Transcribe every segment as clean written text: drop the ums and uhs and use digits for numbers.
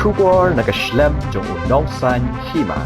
Kubor nakaslem jong unongsan hima.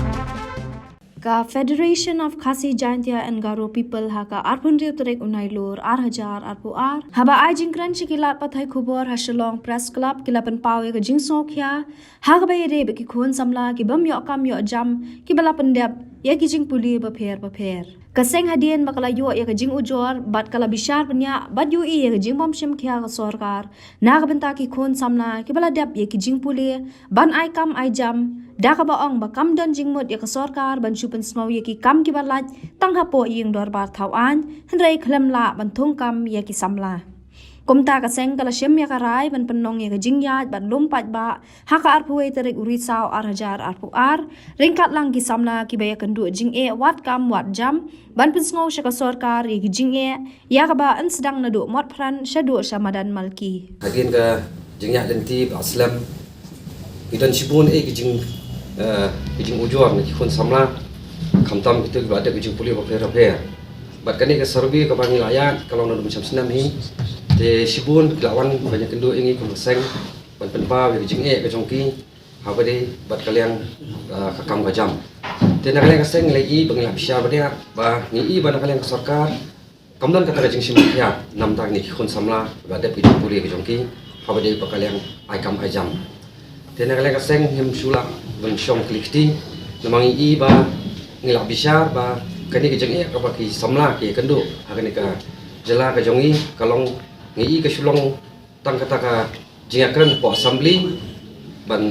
Ka Federation of Khasi Jaintia and Garo people haka arpunriu turek unai lor 8,000 arpu ar haba ai jingkran chikilat pathai khubor hashalong press club kilapan pawe ka jingsok kya haga bay re ki khon samla ki bam yo kam yo jam ki bala pendap ya ki jing puli ba pher kaseng hadien bakala yo ya ka jing ujor bat kala bishar pnya bat yu ya ka jing bom shim kya ka sarkar na ka benta ki khon samla ki bala dap ya ki jing puli ban ai kam ai jam Daka baong ba kam don jingmut ya ka sarkar ban chupan smau ya ki kam ki balaj tang hapo ying dor bar thawan hendrai khlam la ban thung kam ya ki samla kumta ka seng kala shem ya ka rai ban pannong ya ka jingyat ban lompat ba haka arpuwe terik urisau 8,000 arpu ar ringkat lang ki samla ki baya kendu jing e wat kam wat jam ban pinsngau sha ka sarkar ya ki jing e ya ka ba an sedang nadu mot pran shadu shamadan malki Hagin ka jingyat lenti aslam idan sibun e ki kijing ujor ni kun samla kamtam itu ada kijing puli repair bat kani ke serbi ke bangi layat kalau nak macam senam ni te sibun lawan banyak kendu ingi kun seng ban penpa we kijing ke jongki apa de bat kalian kakam ka jam te nak kalian seng lagi bangi bisa badia ba ni ban kalian ke sarkar kamdan kata kijing simya nam tak ni kun samla ada kijing puli ke jongki apa de kalian ai kam ai jam Tena kalian kaseng him sulak bensyong klikti namangi I ba ngilak bisar ba kani kejeng ka ba ki samla ki kendu hakani ka jela ka jongi kalong ngi ke sulong tang kata ka jingakren po assembly ban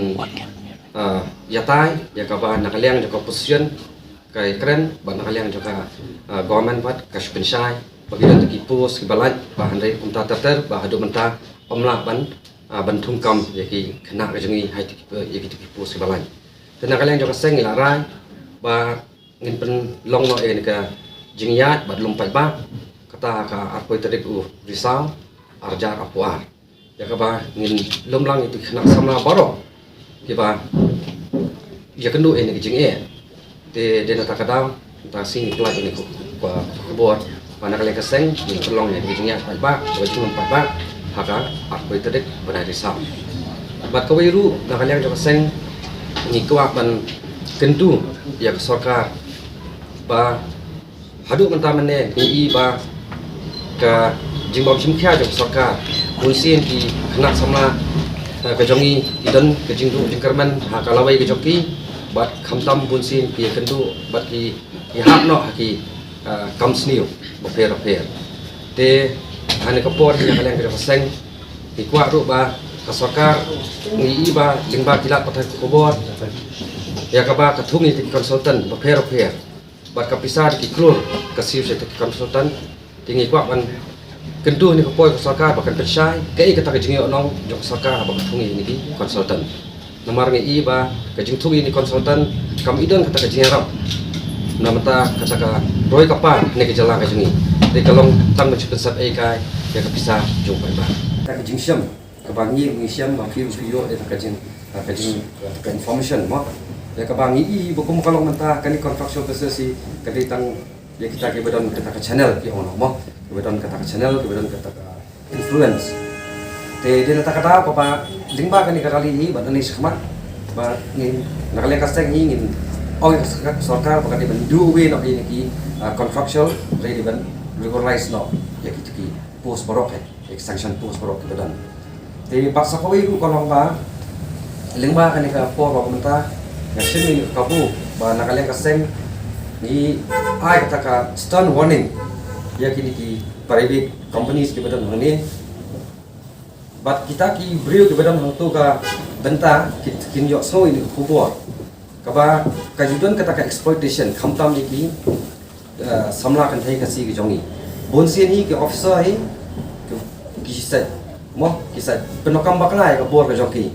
yatai ya ka ba nakaliang jaka position kai kren ban nakaliang jaka government pat ka spensai bagi untuk ipus ki balaj ba handai kumta tater ba hadu menta omla ban bantung kam yaki kena ke jengi hai yaki tu pos ke balai tena kalian juga seng larai ba ngin pen long no e ka jingyat ba lompat ba kata ka apa terik risau arjar apuar ya ka ba ngin lomlang itu kena samla baro ki ba ya kendu e ke jingi de nata kadau ta sing pelaj ini ko buat mana kalian keseng ngin pelong ya ke jingyat ba lompat ba haka aku itu dek benar risau. Bat kawiru nak kalian juga seng ngikuak ban kendu ya ke sarkar ba hadu mentah mene ni ba ke jingbom simkya juga sarkar kunsin ki kena sama ke jongi idan ke jingdu jingkerman haka lawai ke joki bat kamtam kunsin ki kendu bat ki hapno ki kamsniu boper te ane kapor yang kalian kerja pasang ikuat ru ba kasokar ngi ba lingba kilat patai kubor ya kaba katungi ti konsultan ba per ba kapisar ki klur kasir se ti konsultan tingi kuat ban kendu ni kapor kasokar ba kan persai kai kata ka jingi onong jok sakar ba katungi ni konsultan nomor ngi ba ka jingtungi ni konsultan kam idon kata ka jingi rap namata kata ka roy kapar ni ke jala ka jingi de kalong tang macam pensat kai ya bisa jumpa ba tak jingsyam kabangi ngisiam ma film video eta kajing ka information mo ya kabangi I bukum kalong mentah kani construction process kadi tang ya kita ke badan kata ka channel ki ono mo ke badan kata ka channel ke badan kata ka influence te de nata kata apa lingba kani kali ini badan ni sekhmat ba ni nakale kaseng ingin oh sarkar bakal dibandu we no ini ki construction ready ban regularize no ya ki post borok extension post borok ke badan di paksa kawi ku kolong ba lingba kan ka po ba kumenta ya sini kapu ba nakalian kaseng ni ai kata ka stern warning ya kini ki private companies ke badan ni bat kita ki brio ke badan tu ka benta kin yok so ini kubur kaba kajudan kata ka exploitation khamtam ni ki samla kan thai kasi ki jongi bonsin hi ke officer hi kisah mo kisah penokam baklai ke bor ke joki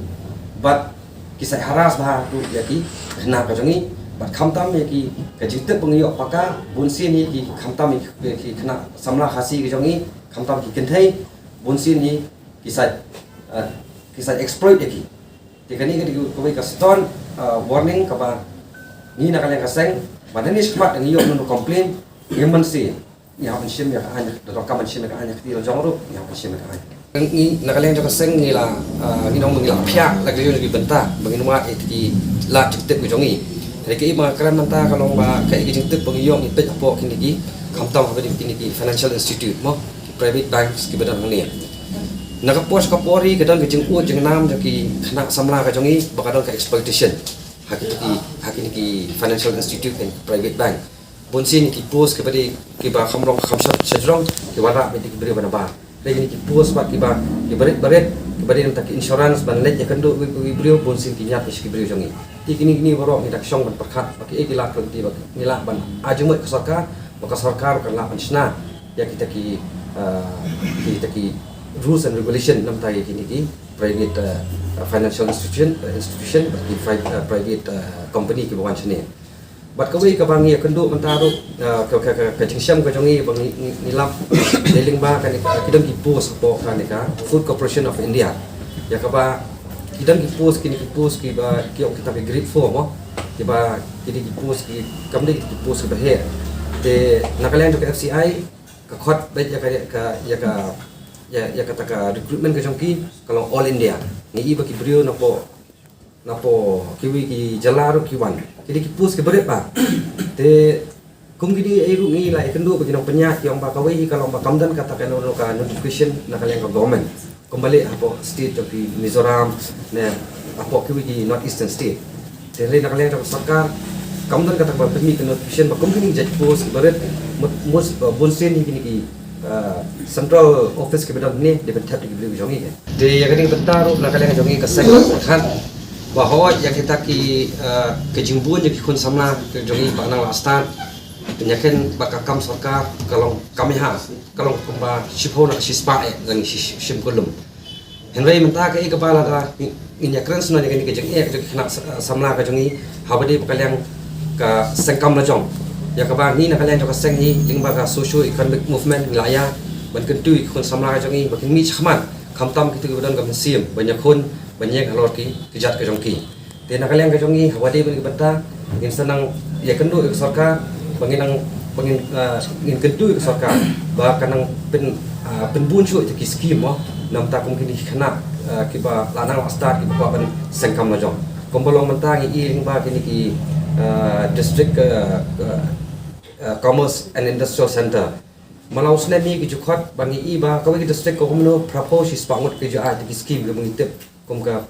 bat kisah haras bah tu yaki kena ke jongi bat khamtam yaki ke jitte pengiyo paka bonsin hi ki khamtam ki kena samla khasi ke jongi khamtam ki kenthai bonsin hi kisah exploit yaki tikani ke ko ka stone warning ka ba ni nak kalian kaseng badan ni smart ngiyo nu complain yemen si ya pensim ya hanya dokter pensim ya hanya di jongru ya pensim ya hanya Ni nakalian jo kaseng ni la nginong mengila pihak lagi yo lagi benta menginuma itu la ciptek ko jongi jadi ke ima kran manta kalau ba kai gi ciptek pengiyong ipet apo kini gi kamtam ha kini gi financial institute mo private banks ki badan ni nakapos kapori kedan ke jeng u jeng nam jaki kena samla ka jongi bakadon ka exploitation hakini ki financial institute and private bank bonsin ki post ke badi ki ba khamrong khamsat sejrong ki wara bedi ki beri bana ba lagi ni post pak ki ba ki baret ki badi nam tak insurance ban let ya kendo ki beri bonsin ki nyat ki beri jongi ti kini borok ni dak syong ban perkhat pak ki la kan ti ba ni la ban ajumut ke sarkar maka sarkar kan la pansna ya kita ki rules and regulation nam tai kini ki private financial institution bagi private company ki bawan sini bat kawai ka bangi kendo mentaru ka jingsyam ka jongi bangi nilap deling ba kan kidang ki post po kan ka Food Corporation of India ya ka ba kidang ki post ki ba ki kita ki grade 4 mo ki ba kini ki post ki kamde ki post ba he te nakalian ka FCI ka khot ba ya kata ka recruitment ka jongki kalau all India ni iba ki brio napo kiwi ki jalaro ki wan kidi ki pus ke beret ba te kum gidi airu ni la kendo bagi nang penyak yang ba kawai kalau ba kamdan kata ka no ka notification nakalian ka government kembali apo state jongki Mizoram ne apo kiwi ki North Eastern state te le nakalian ka sarkar kamdan kata ba permi ka notification ba kum gidi jaj pus ke beret mus bonsen ni ki central office ke badan ni dia bentuk di beli jongi dia yang ini bentar nak kalian jongi ke saya kan bahwa yang kita ki kejimbuan jadi kun samla ke jongi pak nang lastan penyakin bakakam sarkar kalau kami kalau kumba shipho nak sispa dan shim kolum henry mentah ke kepala dah ini keren sebenarnya ini ke jongi ke kena samla ke jongi habadi kalian ke sengkam lajong ya kabar ni nak kalian juga seng ni lingba ka socio economic movement wilayah ban kentu ikon samla ka jongi bakin mi chman khamtam kitu badan kam sim banyak kun banyak halor ki kijat ka jongki te nak kalian ka jongi hawade ban banta ngin senang ya kendu ke sarkar bangin ngin kentu ke sarkar ba kanang pen bun chu ki skim mo nam ta kum kini khana ki ba lanang start ki ba ban sengkam la jong kombolong banta ngi lingba kini ki district commerce and industrial center malau senami ki jukhot bangi iba kawai ki district ko humno propose is pangot ki ja di scheme ke mengitip kom ka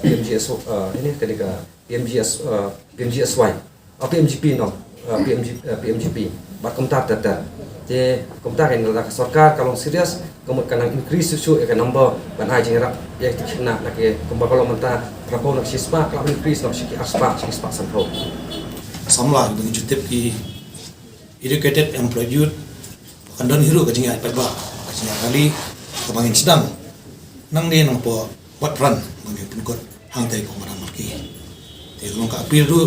PMGS ini kadika PMGSY PMGP no PMGP bat kom ta je kom ta kan la sarkar kalau serius kom kan increase su ka number ban hai jing rap ya ti na ke kom ba kalau menta propose nak sispa kalau increase nak siki aspa sanho samla dengan jutip ki educated employed youth kandon hiru ka jinga peba jinga kali kabangin sedang nang ni nang po wat run bagi penkot hang tai ko marang marki te long ka apil du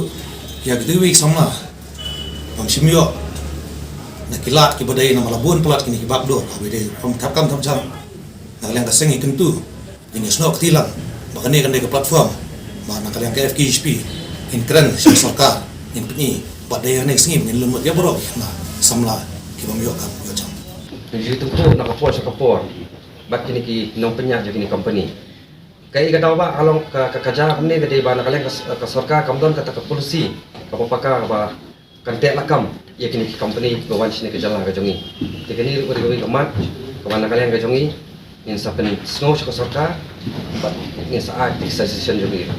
ya gitu wi samla bang simyo nakilat ki badai na malabun pelat kini ki babdor ka bede from tapkam tamjam nakalian ka sengi kentu ini snok tilang bakane kan ke platform ba nakalian ke FKHP in kren sarkar in pni badai nek sengi ngin lumut ya borok na samla ki bamyo kam yo jam jadi tu nak kapor bat kini ki nong penyak jadi ni company kai kata ba kalau ka kaja kami gede ba nakalian ka sarkar kamdon kata ka polisi ka papaka ba kan tek lakam ya kini ki company bawan sini ke jalan ka jongi tekeni ko diwi kamat ka nakalian ka jongi in sapen snow ka sarkar bat in saat di session jongi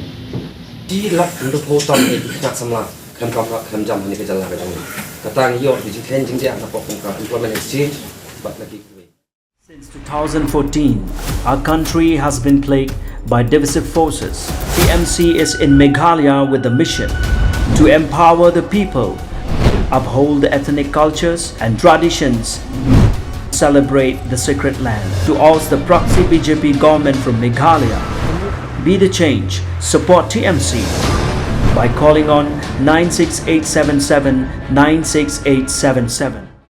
di lak untuk hotam itu nak samla kan jam ni ke jalan ka jongi kata ni yo di jeng dia na pokok ka employment exchange bat lagi. Since 2014, our country has been plagued by divisive forces. TMC is in Meghalaya with the mission to empower the people, uphold the ethnic cultures and traditions, celebrate the sacred land. To oust the proxy BJP government from Meghalaya, be the change, support TMC by calling on 96877 96877.